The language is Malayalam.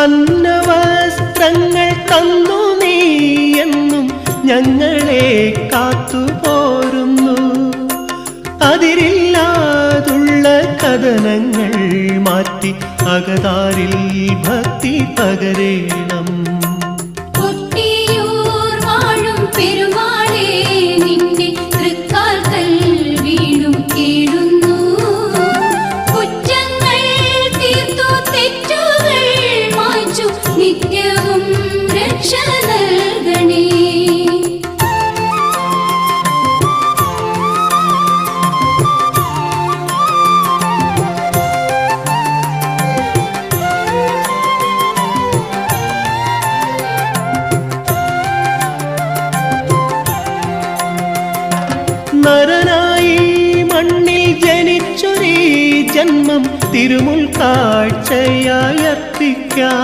അന്നവസ്ത്രങ്ങൾ തന്നു നീ എന്നും ഞങ്ങളെ കാത്തുപോരുന്നു. അതിരില്ലാതുള്ള കഥനങ്ങൾ മാറ്റി അകതാരിൽ ഭക്തി പകരേണം. നരനായി മണ്ണിൽ ജനിച്ചൊരീ ജന്മം തിരുമുൽ കാഴ്ചയായി അർപ്പിക്കാം.